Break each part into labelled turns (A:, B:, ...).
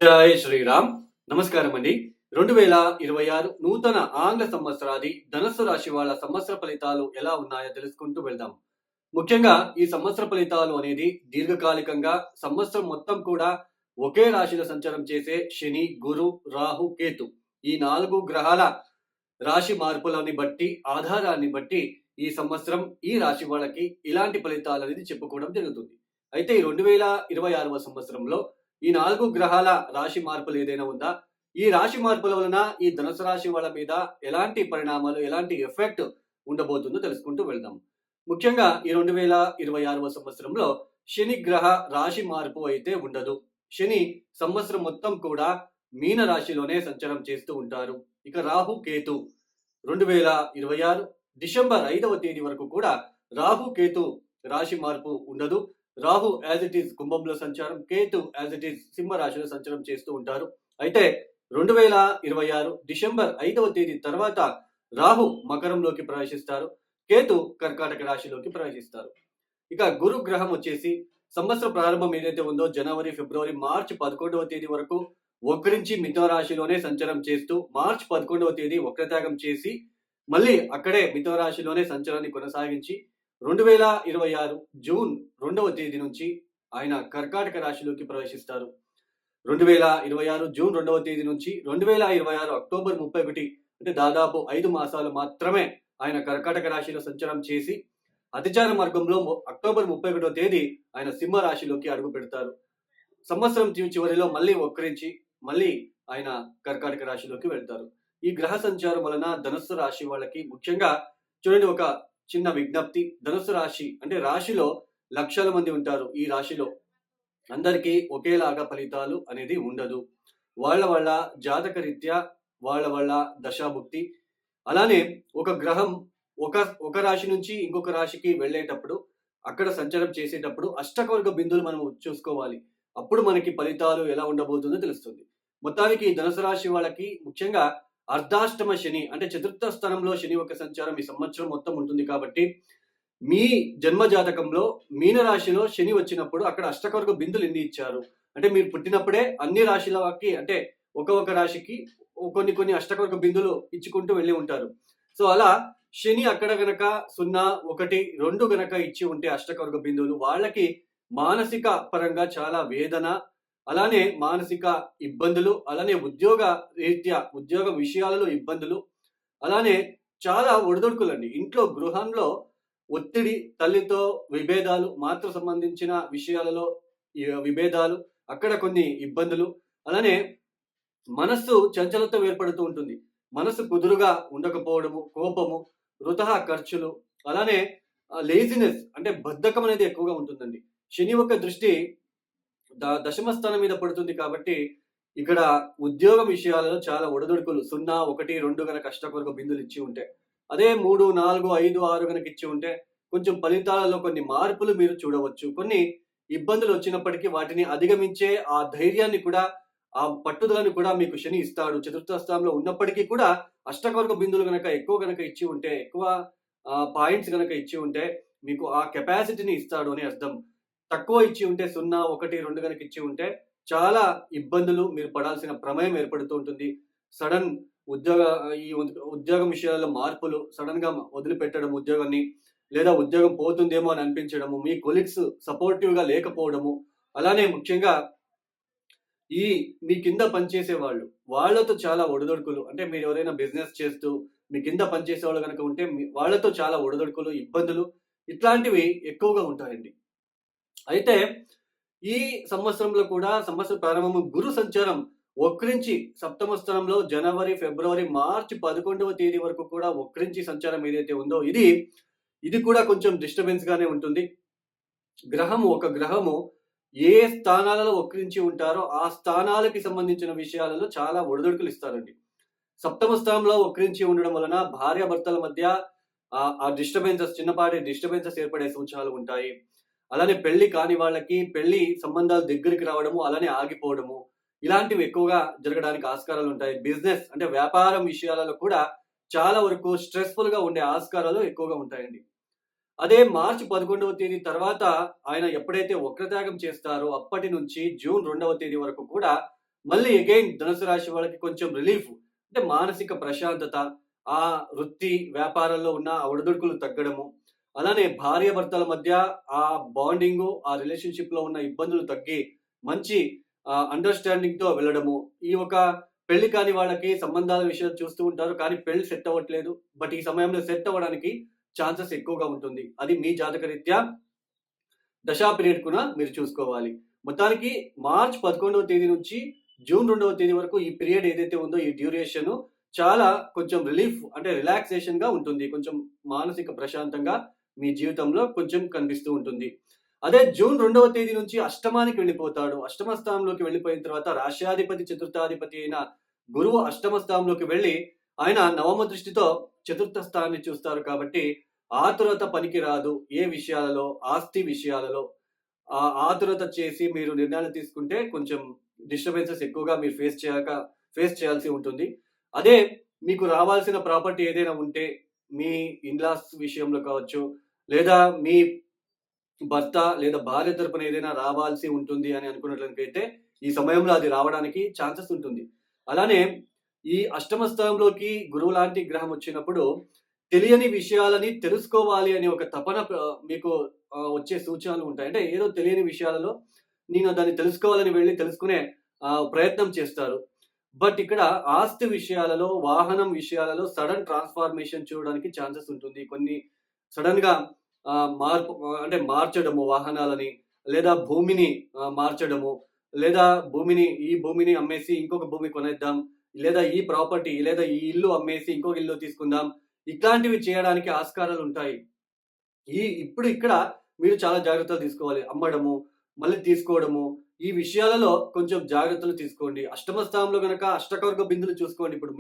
A: జై శ్రీరామ్. నమస్కారం అండి. 2026 నూతన ఆంగ్ల సంవత్సరాది ధనస్సు రాశి వాళ్ళ సంవత్సర ఫలితాలు ఎలా ఉన్నాయో తెలుసుకుంటూ వెళ్దాం. ముఖ్యంగా ఈ సంవత్సర ఫలితాలు అనేది దీర్ఘకాలికంగా సంవత్సరం మొత్తం కూడా ఒకే రాశిలో సంచారం చేసే శని, గురు, రాహు, కేతు ఈ 4 గ్రహాల రాశి మార్పులని బట్టి, ఆధారాన్ని బట్టి ఈ సంవత్సరం ఈ రాశి వాళ్ళకి ఇలాంటి ఫలితాలు అనేది చెప్పుకోవడం జరుగుతుంది. అయితే ఈ 2026వ సంవత్సరంలో ఈ 4 గ్రహాల రాశి మార్పులు ఏదైనా ఉందా? ఈ రాశి మార్పుల వలన ఈ ధనుసు రాశి వాళ్ళ మీద ఎలాంటి పరిణామాలు, ఎలాంటి ఎఫెక్ట్ ఉండబోతుందో తెలుసుకుంటూ వెళ్దాం. ముఖ్యంగా ఈ 2026వ సంవత్సరంలో శని గ్రహ రాశి మార్పు అయితే ఉండదు. శని సంవత్సరం మొత్తం కూడా మీన రాశిలోనే సంచారం చేస్తూ ఉంటారు. ఇక రాహు, కేతు 2026 డిసెంబర్ 5వ తేదీ వరకు కూడా రాహు, కేతు రాశి మార్పు ఉండదు. రాహు యాజ్ ఇట్ ఈస్ కుంభంలో సంచారం, కేతు యాజ్ ఇట్ ఈస్ సింహ రాశిలో సంచారం చేస్తూ ఉంటారు. అయితే 2026 డిసెంబర్ 5వ తేదీ తర్వాత రాహు మకరంలోకి ప్రవేశిస్తారు, కేతు కర్కాటక రాశిలోకి ప్రవేశిస్తారు. ఇక గురు గ్రహం వచ్చేసి సంవత్సర ప్రారంభం ఏదైతే ఉందో జనవరి, ఫిబ్రవరి, మార్చి 11వ తేదీ వరకు వక్రించి మిథున రాశిలోనే సంచారం చేస్తూ మార్చి 11వ తేదీ వక్రత్యాగం చేసి మళ్ళీ అక్కడే మిథున రాశిలోనే సంచారాన్ని కొనసాగించి 2026 జూన్ 2వ తేదీ నుంచి ఆయన కర్కాటక రాశిలోకి ప్రవేశిస్తారు. 2026 జూన్ 2వ తేదీ నుంచి 2026 అక్టోబర్ 31 అంటే దాదాపు 5 మాసాలు మాత్రమే ఆయన కర్కాటక రాశిలో సంచారం చేసి అతిచార మార్గంలో అక్టోబర్ 31వ తేదీ ఆయన సింహ రాశిలోకి అడుగు పెడతారు. సంవత్సరం చివరిలో మళ్ళీ వక్రించి మళ్ళీ ఆయన కర్కాటక రాశిలోకి వెళ్తారు. ఈ గ్రహ సంచారం వలన ధనుస్సు రాశి వాళ్ళకి ముఖ్యంగా చూడండి, ఒక చిన్న విజ్ఞప్తి. ధనుస్సు రాశి అంటే రాశిలో లక్షల మంది ఉంటారు. ఈ రాశిలో అందరికీ ఒకేలాగా ఫలితాలు అనేది ఉండదు. వాళ్ళ జాతక రీత్యా వాళ్ళ దశాభుక్తి, అలానే ఒక గ్రహం ఒక రాశి నుంచి ఇంకొక రాశికి వెళ్ళేటప్పుడు అక్కడ సంచారం చేసేటప్పుడు అష్టకవర్గ బిందువులు మనం చూసుకోవాలి. అప్పుడు మనకి ఫలితాలు ఎలా ఉండబోతుందో తెలుస్తుంది. మొత్తానికి ధనుసు రాశి వాళ్ళకి ముఖ్యంగా అర్ధాష్టమ శని అంటే చతుర్థ స్థానంలో శని యొక్క సంచారం ఈ సంవత్సరం మొత్తం ఉంటుంది కాబట్టి మీ జన్మ జాతకంలో మీన రాశిలో శని వచ్చినప్పుడు అక్కడ అష్టకవర్గ బిందులు ఎన్ని ఇచ్చారు అంటే మీరు పుట్టినప్పుడే అన్ని రాశులకి అంటే ఒక రాశికి కొన్ని అష్టకవర్గ బిందులు ఇచ్చుకుంటూ వెళ్ళి ఉంటారు. సో అలా శని అక్కడ గనక 0, 1, 2 గనక ఇచ్చి ఉంటే అష్టకవర్గ బిందువులు వాళ్ళకి మానసిక పరంగా చాలా వేదన, అలానే మానసిక ఇబ్బందులు, అలానే ఉద్యోగ విషయాలలో ఇబ్బందులు, అలానే చాలా ఒడిదొడుకులండి. ఇంట్లో గృహంలో ఒత్తిడి, తల్లితో విభేదాలు, మాతృ సంబంధించిన విషయాలలో విభేదాలు, అక్కడ కొన్ని ఇబ్బందులు, అలానే మనస్సు చంచలత్వం ఏర్పడుతూ ఉంటుంది. మనసు కుదురుగా ఉండకపోవడము, కోపము, వృథా ఖర్చులు, అలానే లేజినెస్ అంటే బద్ధకం అనేది ఎక్కువగా ఉంటుందండి. శని యొక్క దృష్టి దశమ స్థానం మీద పడుతుంది కాబట్టి ఇక్కడ ఉద్యోగ విషయాలలో చాలా ఒడిదుడుకులు 0, 1, 2 గనక అష్టకవర్గ బిందులు ఇచ్చి ఉంటే, అదే 3, 4, 5, 6 గనక ఇచ్చి ఉంటే కొంచెం ఫలితాలలో కొన్ని మార్పులు మీరు చూడవచ్చు. కొన్ని ఇబ్బందులు వచ్చినప్పటికీ వాటిని అధిగమించే ఆ ధైర్యాన్ని కూడా, ఆ పట్టుదలను కూడా మీకు శని ఇస్తాడు. చతుర్థ స్థానంలో ఉన్నప్పటికీ కూడా అష్టకవర్గ బిందులు గనక ఎక్కువ గనక ఇచ్చి ఉంటే, ఎక్కువ పాయింట్స్ గనక ఇచ్చి ఉంటే మీకు ఆ కెపాసిటీని ఇస్తాడు అని అర్థం. తక్కువ ఇచ్చి ఉంటే 0, 1, 2 గనక ఇచ్చి ఉంటే చాలా ఇబ్బందులు మీరు పడాల్సిన ప్రమేయం ఏర్పడుతూ ఉంటుంది. సడన్ ఉద్యోగం విషయాల్లో మార్పులు, సడన్ గా వదిలిపెట్టడం ఉద్యోగాన్ని, లేదా ఉద్యోగం పోతుందేమో అని అనిపించడము, మీ కొలీగ్స్ సపోర్టివ్ గా లేకపోవడము, అలానే ముఖ్యంగా మీ కింద పనిచేసే వాళ్ళతో చాలా ఒడిదొడుకులు. అంటే మీరు ఎవరైనా బిజినెస్ చేస్తూ మీ కింద పనిచేసే వాళ్ళు కనుక ఉంటే వాళ్ళతో చాలా ఒడిదొడుకులు, ఇబ్బందులు ఇట్లాంటివి ఎక్కువగా ఉంటాయండి. అయితే ఈ సంవత్సరంలో కూడా సంవత్సర ప్రారంభము గురు సంచారం వక్రించి సప్తమ స్థానంలో జనవరి, ఫిబ్రవరి, మార్చి 11వ తేదీ వరకు కూడా వక్రించి సంచారం ఏదైతే ఉందో ఇది కూడా కొంచెం డిస్టర్బెన్స్ గానే ఉంటుంది. ఒక గ్రహము ఏ స్థానాలలో వక్రించి ఉంటారో ఆ స్థానాలకి సంబంధించిన విషయాలలో చాలా ఒడిదుడుకులు ఇస్తారండి. సప్తమ స్థానంలో వక్రించి ఉండడం వలన భార్యాభర్తల మధ్య ఆ డిస్టర్బెన్సెస్, చిన్నపాటి డిస్టర్బెన్సెస్ ఏర్పడే సూచనలు ఉంటాయి. అలానే పెళ్లి కాని వాళ్ళకి పెళ్లి సంబంధాలు దగ్గరికి రావడము, అలానే ఆగిపోవడము, ఇలాంటివి ఎక్కువగా జరగడానికి ఆస్కారాలు ఉంటాయి. బిజినెస్ అంటే వ్యాపారం విషయాలలో కూడా చాలా వరకు స్ట్రెస్ఫుల్ గా ఉండే ఆస్కారాలు ఎక్కువగా ఉంటాయండి. అదే మార్చి 11వ తేదీ తర్వాత ఆయన ఎప్పుడైతే వక్రత్యాగం చేస్తారో అప్పటి నుంచి జూన్ 2వ తేదీ వరకు కూడా మళ్ళీ అగైన్ ధనుసు రాశి వాళ్ళకి కొంచెం రిలీఫ్, అంటే మానసిక ప్రశాంతత, ఆ వృత్తి వ్యాపారాల్లో ఉన్న ఆ ఒడిదుడుకులు తగ్గడము, అలానే భార్యాభర్తల మధ్య ఆ బాండింగు, ఆ రిలేషన్‌షిప్‌లో ఉన్న ఇబ్బందులు తగ్గి మంచి అండర్‌స్టాండింగ్‌తో వెళ్ళడము. ఈ ఒక పెళ్లి కాని వాళ్ళకి సంబంధాల విషయాలు చూస్తూ ఉంటారు. కానీ పెళ్లి సెట్ అవ్వట్లేదు. బట్ ఈ సమయంలో సెట్ అవ్వడానికి ఛాన్సెస్ ఎక్కువగా ఉంటుంది. అది మీ జాతకరీత్యా దశా పీరియడ్ కూడా మీరు చూసుకోవాలి. మొత్తానికి మార్చ్ 11వ తేదీ నుంచి జూన్ 2వ తేదీ వరకు ఈ పీరియడ్ ఏదైతే ఉందో ఈ డ్యూరేషను చాలా కొంచెం రిలీఫ్, అంటే రిలాక్సేషన్‌గా ఉంటుంది. కొంచెం మానసిక ప్రశాంతంగా మీ జీవితంలో కొంచెం కనిపిస్తూ ఉంటుంది. అదే జూన్ 2వ తేదీ నుంచి అష్టమానికి వెళ్ళిపోతాడు. అష్టమ స్థానంలోకి వెళ్ళిపోయిన తర్వాత రాశ్యాధిపతి, చతుర్థాధిపతి అయిన గురువు అష్టమ స్థానంలోకి వెళ్ళి ఆయన నవమ దృష్టితో చతుర్థ స్థానాన్ని చూస్తారు కాబట్టి ఆతురత పనికిరాదు. ఏ విషయాలలో, ఆస్తి విషయాలలో ఆతురత చేసి మీరు నిర్ణయాలు తీసుకుంటే కొంచెం డిస్టర్బెన్సెస్ ఎక్కువగా మీరు ఫేస్ చేయాల్సి ఉంటుంది. అదే మీకు రావాల్సిన ప్రాపర్టీ ఏదైనా ఉంటే మీ ఇన్‌లాస్ విషయంలో కావచ్చు, లేదా మీ భర్త లేదా భార్య తరపున ఏదైనా రావాల్సి ఉంటుంది అని అనుకున్నట్లయితే ఈ సమయంలో అది రావడానికి ఛాన్సెస్ ఉంటుంది. అలానే ఈ అష్టమ స్థానంలోకి గురువు లాంటి గ్రహం వచ్చినప్పుడు తెలియని విషయాలని తెలుసుకోవాలి అనే ఒక తపన మీకు వచ్చే సూచనలు ఉంటాయి. అంటే ఏదో తెలియని విషయాలలో నేను దాన్ని తెలుసుకోవాలని వెళ్లి తెలుసుకునే ప్రయత్నం చేస్తారు. బట్ ఇక్కడ ఆస్తి విషయాలలో, వాహనం విషయాలలో సడెన్ ట్రాన్స్‌ఫార్మేషన్ చూడడానికి ఛాన్సెస్ ఉంటుంది. కొన్ని సడెన్‌గా అంటే మార్చడము వాహనాలని, లేదా భూమిని మార్చడము, లేదా ఈ భూమిని అమ్మేసి ఇంకొక భూమి కొనేద్దాం, లేదా ఈ ప్రాపర్టీ లేదా ఈ ఇల్లు అమ్మేసి ఇంకొక ఇల్లు తీసుకుందాం. ఇట్లాంటివి చేయడానికి ఆస్కారాలుంటాయి. ఇప్పుడు ఇక్కడ మీరు చాలా జాగ్రత్తలు తీసుకోవాలి. అమ్మడము, మళ్ళీ తీసుకోవడము, ఈ విషయాలలో కొంచెం జాగ్రత్తలు తీసుకోండి. అష్టమ స్థానంలో గనక అష్టకవర్గ బిందులు చూసుకోండి. ఇప్పుడు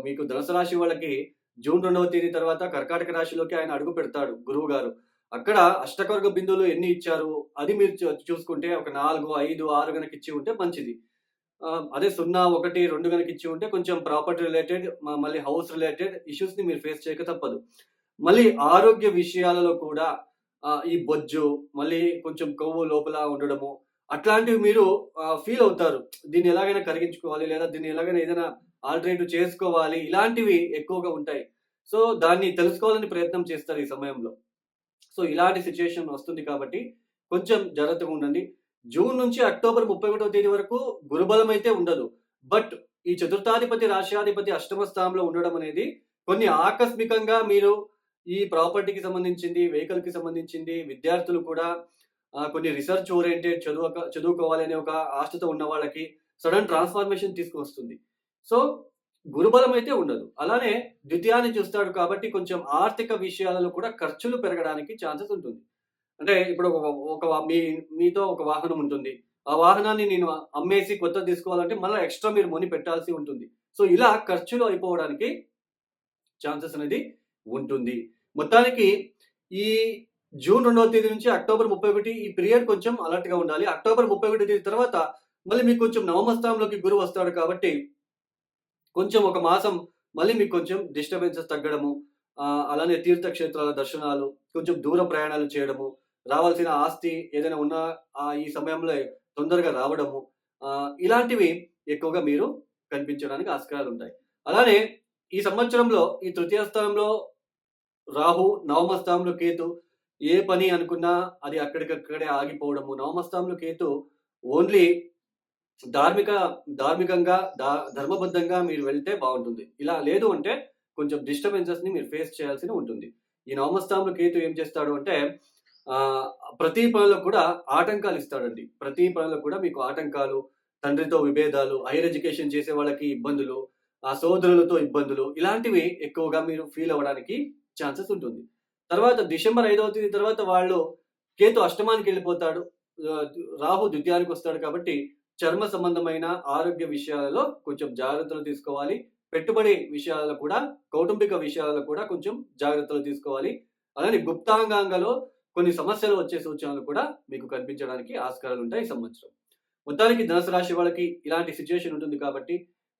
A: మీకు ధనుసు రాశి వాళ్ళకి జూన్ 2వ తేదీ తర్వాత కర్కాటక రాశిలోకి ఆయన అడుగు పెడతాడు గురువుగారు. అక్కడ అష్టకవర్గ బిందువులు ఎన్ని ఇచ్చారు? అది మీరు చూసుకుంటే ఒక 4, 5, 6 గనక ఇచ్చి ఉంటే మంచిది. అదే 0, 1, 2 గనక ఇచ్చి ఉంటే కొంచెం ప్రాపర్టీ రిలేటెడ్ మళ్ళీ హౌస్ రిలేటెడ్ ఇష్యూస్‌ని మీరు ఫేస్ చేయక తప్పదు. మళ్ళీ ఆరోగ్య విషయాలలో కూడా ఈ బొజ్జు, మళ్ళీ కొంచెం కొవ్వు లోపల ఉండడము, అట్లాంటివి మీరు ఫీల్ అవుతారు. దీన్ని ఎలాగైనా కరిగించుకోవాలి, లేదా దీన్ని ఎలాగైనా ఏదైనా ఆల్టర్‌నేటివ్ చేసుకోవాలి. ఇలాంటివి ఎక్కువగా ఉంటాయి. సో, దాన్ని తెలుసుకోవాలని ప్రయత్నం చేస్తారు ఈ సమయంలో. సో, ఇలాంటి సిట్యుయేషన్ వస్తుంది కాబట్టి కొంచెం జాగ్రత్తగా ఉండండి. జూన్ నుంచి అక్టోబర్ 31వ తేదీ వరకు గురుబలం అయితే ఉండదు. బట్ ఈ చతుర్థాధిపతి, రాశ్యాధిపతి అష్టమ స్థానంలో ఉండడం అనేది కొన్ని ఆకస్మికంగా మీరు ఈ ప్రాపర్టీకి సంబంధించింది, వెహికల్‌కి సంబంధించింది, విద్యార్థులు కూడా కొన్ని రిసర్చ్ ఓరియెంటెడ్ చదువుకోవాలి అనే ఒక ఆశతో ఉన్న వాళ్ళకి సడెన్ ట్రాన్స్‌ఫార్మేషన్ తీసుకొస్తుంది. సో, గురుబలం అయితే ఉండదు. అలానే ద్వితీయాన్ని చూస్తాడు కాబట్టి కొంచెం ఆర్థిక విషయాలలో కూడా ఖర్చులు పెరగడానికి ఛాన్సెస్ ఉంటుంది. అంటే ఇప్పుడు మీతో ఒక వాహనం ఉంటుంది. ఆ వాహనాన్ని నేను అమ్మేసి కొత్తది తీసుకోవాలంటే మళ్ళా ఎక్స్‌ట్రా మీరు మనీ పెట్టాల్సి ఉంటుంది. సో, ఇలా ఖర్చులు అయిపోవడానికి ఛాన్సెస్ అనేది ఉంటుంది. మొత్తానికి ఈ జూన్ 2వ తేదీ నుంచి అక్టోబర్ 31 ఈ పీరియడ్ కొంచెం అలర్ట్‌గా ఉండాలి. అక్టోబర్ 31 తేదీ తర్వాత మళ్ళీ మీకు కొంచెం నవమ స్థానంలోకి గురువు వస్తాడు కాబట్టి కొంచెం ఒక మాసం మళ్ళీ మీకు కొంచెం డిస్టర్బెన్సెస్ తగ్గడము, అలానే తీర్థక్షేత్రాల దర్శనాలు, కొంచెం దూర ప్రయాణాలు చేయడము, రావాల్సిన ఆస్తి ఏదైనా ఉన్నా ఈ సమయంలో తొందరగా రావడము, ఇలాంటివి ఎక్కువగా మీరు కనిపించడానికి ఆస్కారాలుంటాయి. అలానే ఈ సంవత్సరంలో ఈ తృతీయ స్థానంలో రాహు, నవమ స్థానంలో కేతు ఏ పని అనుకున్నా అది అక్కడికక్కడే ఆగిపోవడము. నవమ స్థానంలో కేతు ఓన్లీ ధార్మికంగా ధర్మబద్ధంగా మీరు వెళ్తే బావుంటుంది. ఇలా లేదు అంటే కొంచెం డిస్టర్బెన్సెస్‌ని మీరు ఫేస్ చేయాల్సి ఉంటుంది. ఈ నవమ స్థానంలో కేతు ఏం చేస్తాడు అంటే ప్రతి పనిలో కూడా ఆటంకాలు ఇస్తాడండి. ప్రతి పనిలో కూడా మీకు ఆటంకాలు, తండ్రితో విభేదాలు, హైర్ ఎడ్యుకేషన్ చేసే వాళ్ళకి ఇబ్బందులు, సోదరులతో ఇబ్బందులు, ఇలాంటివి ఎక్కువగా మీరు ఫీల్ అవ్వడానికి ఛాన్సెస్ ఉంటుంది. తర్వాత డిసెంబర్ 5వ తేదీ తర్వాత కేతు అష్టమానికెళ్ళిపోతాడు. రాహు ద్వితీయానికొస్తాడు కాబట్టి చర్మ సంబంధమైన ఆరోగ్య విషయాలలో కొంచెం జాగ్రత్తలు తీసుకోవాలి. పెట్టుబడి విషయాలలో కూడా, కౌటుంబిక విషయాలలో కూడా కొంచెం జాగ్రత్తలు తీసుకోవాలి. అలానే గుప్తాంగాంగలో కొన్ని సమస్యలు వచ్చే సూచనలు కూడా మీకు కనిపించడానికి ఆస్కారాలుంటాయి ఈ సంవత్సరం. మొత్తానికి ధనుసు రాశి వాళ్ళకి ఇలాంటి సిట్యుయేషన్ ఉంటుంది కాబట్టి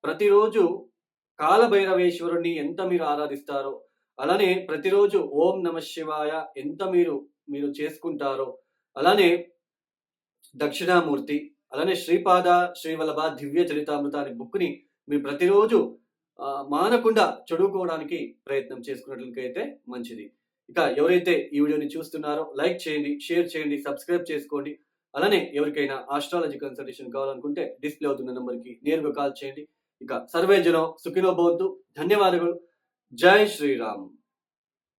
A: ప్రతిరోజు కాలభైరవేశ్వరుడిని ఎంత మీరు ఆరాధిస్తారో, అలానే ప్రతిరోజు ఓం నమః శివాయ ఎంత మీరు చేసుకుంటారో, అలానే దక్షిణామూర్తి, అలానే శ్రీపాద శ్రీవల్లభ దివ్య చరితామృత అనే బుక్ని మీరు ప్రతిరోజు మానకుండా చదువుకోవడానికి ప్రయత్నం చేసుకున్నట్లయితే మంచిది. ఇక ఎవరైతే ఈ వీడియోని చూస్తున్నారో లైక్ చేయండి, షేర్ చేయండి, సబ్స్క్రైబ్ చేసుకోండి. అలానే ఎవరికైనా ఆస్ట్రాలజీ కన్సల్టేషన్ కావాలనుకుంటే డిస్ప్లే అవుతున్న నంబర్‌కి నేరుగా కాల్ చేయండి. ఇక సర్వే జనం సుఖినో భవంతు. ధన్యవాదాలు. జై శ్రీరామ్.